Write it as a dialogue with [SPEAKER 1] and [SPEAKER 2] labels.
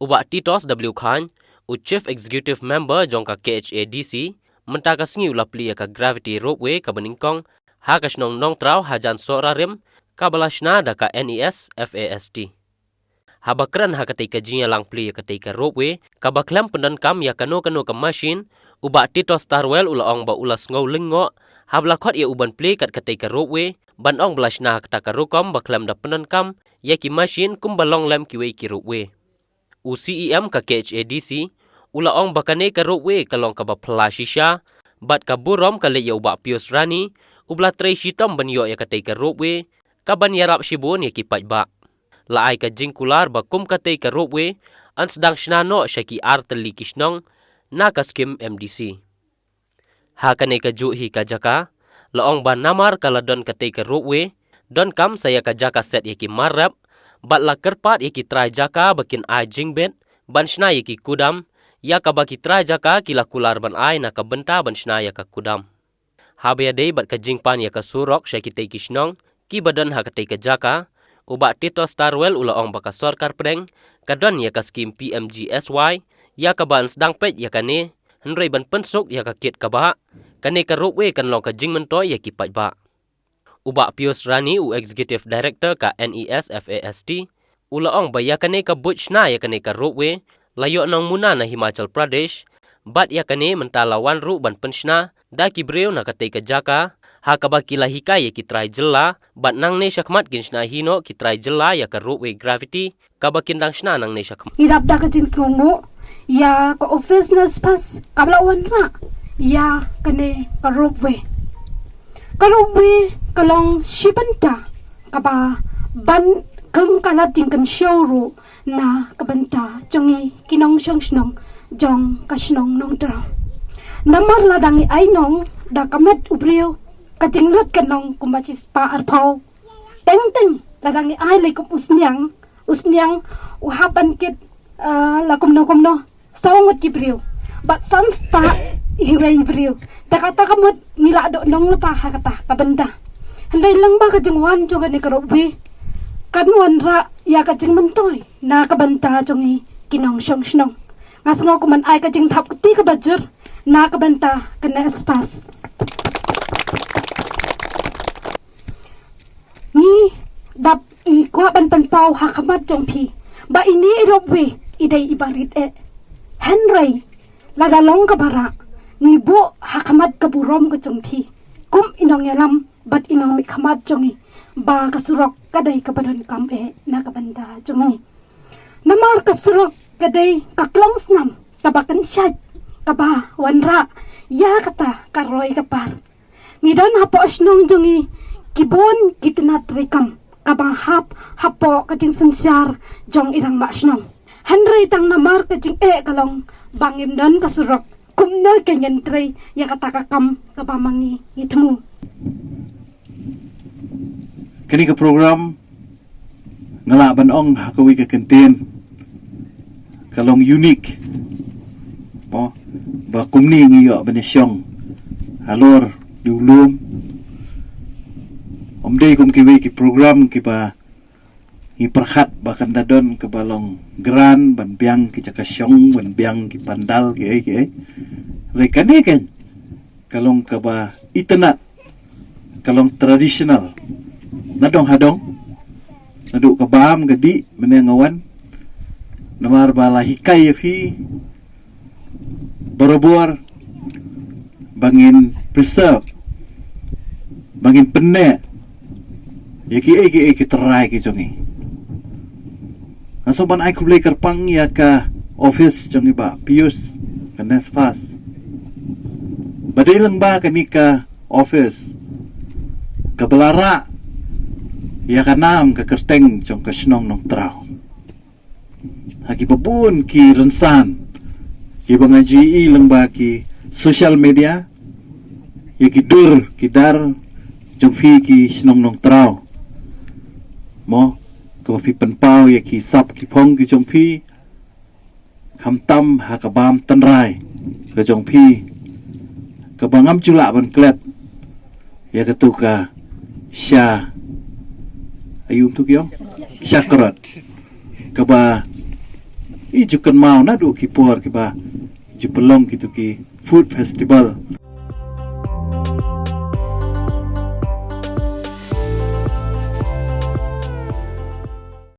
[SPEAKER 1] Ubak Titos W Khan, Chief Executive Member jongka KHADC, mentaka sengi ula pli ka Gravity Ropeway ka Beningkong, ha ka snong nong trau hajan sora rim, ka balashna da ka NES FAST. Ha bakran ha katai ka jinya lang pli ka katai ka Ropeway, ka baklam pendankam ya kano ka machine, ubak Titos Tarwell ula ong ba ulas ngau lingo, ha blakot ya uban pli kat katai ka Ropeway, ban ong balashna ka ka rokom baklam da pendankam, ya ki machine kum balong lem kiwe ki Ropeway. UCEM ka KHADC, ula ong bakane ka Ropeway kalong ka bapla shisha, bat ka burom ka leya ubak Pius Rani, ubla tray shitom banyo ya katay ka Ropeway, ka ban yarap shibun ya kipat ba. Laay ka jingkular ba kum katay ka Ropeway, an sedang shnano siya ki arteli kisnong, na ka skim MDC. Ha kanay ka juhi ka jaka, laong ba namar kaladon katay ka Ropeway, don kam saya ka jaka set ya ki marap, bat la kerpat ya ki try jaka bakin ay jingbet, ban shna ya ki kudam, ya ka baki try jaka kila kular ban ay na ka benta ban shna ya ka kudam. Habaya day bat ka jingpan ya ka surok siya ki tay kisnong, ki badan ha ka tay ka jaka, ubak Titos Tarwell ula ong baka sorkar pedeng, kadon ya ka skim PMGSY, ya ka ban sedang pet ya ka ne, henry ban pensuk ya ka kit ka ba, kane ka Ropeway kan long ka jingmentoy ya ki pat ba. Ubak Pius Rani u Executive Director ka NES FAST, ula ong ba ya kane ka butchna ya kane ka Ropeway, layo nang muna na Himachal Pradesh, bat ya kane mentalawan ru ban penshna, da ki breu na katay ka jaka, ha ka ba kila hikay ya ki try jela, bat nang ne syakmat ginshna hino ki try jela ya ka Ropeway Gravity, ka ba kindang shna nang ne syakmat.
[SPEAKER 2] Irap da ka jing mo, ya ka office na spas, kablawan na, ya kane ka Ropeway. Ka Ropeway, kalong shibanta, ka ba ban kang kalating kan showro, na kabanta jongi kinong siyang sinong jong kasinong nong tara. Namar ladangi ay nong da kamet ubriyo katinglot kanong kumachis pa arpaw. Teng ladangi ay lay kum usnyang uhapan kit lakum no sawangot kibriyo. But sans pa ihiwe ibriyo. Takata kamot nilado nong lupa hakata kabanta. Handay lang ba kajungwan jonga ni Ropeway? Kanuan ra ya kajing mentoy na kabanta jongi kinong siyang sinong. Ngas nga kuman ay kajing tap ti kabajur na kabanta kena espas. Ni dap kuha ban panpaw hakamat jong pi. Ba ini Ropeway iday ibarit Henry lagalong kabara ni bu hakamat kaburom ka jong pi. Kum inong yalam bat inong mikamat jongi. Ba kasurok kadai kabadan kam na kabanda jongi. Namar kasurok kadai kaklong snam kabakan syad kaba wanra ya kata karoy kapar. Ngidan hapo asnong jongi kibon kitinat rekam kabang hapo kajing sensyar jong irang masnong. Henry tang namar kajing kalong bangim dan kasurok kumnal kengen tre ya kata kakam kabamangi itemu.
[SPEAKER 3] Kini ke program ngalaban ong hakawi ke kentin kalong unik mo ba kumni ngiyo benesyong halor diulum omday kum kiwi ki program ki ba iperkhat bahkan dadon ke balong gran ban biang ki cakasyong ban biang ki pandal ki rekane kan kalong ka ba itenat kalong tradisional nadong hadong naduk kabam gadi menengawan namar bala hikay fi borobor bangin preserve bangin penne yaki terai ki jongi asoban ay kublay karpang ya ka office jongi ba Pius kanes fast badai lang ba kanika office kabalara ya kanam ka kerteng jong kasnong nong trao haki babun ki rensan ibang GE lang ba ki social media ya ki dur ki dar jong fi ki snong nong trao mo ko fi penpau ya ki sap ki phong ki jong fi hamtam hakabam tanrai ke jong fi ke bangam chula ban klet ya ketuka sya ayum tu kyo syakrat kaba i jukan mau na du ki por ki ba ju pelong ki tu ki food festival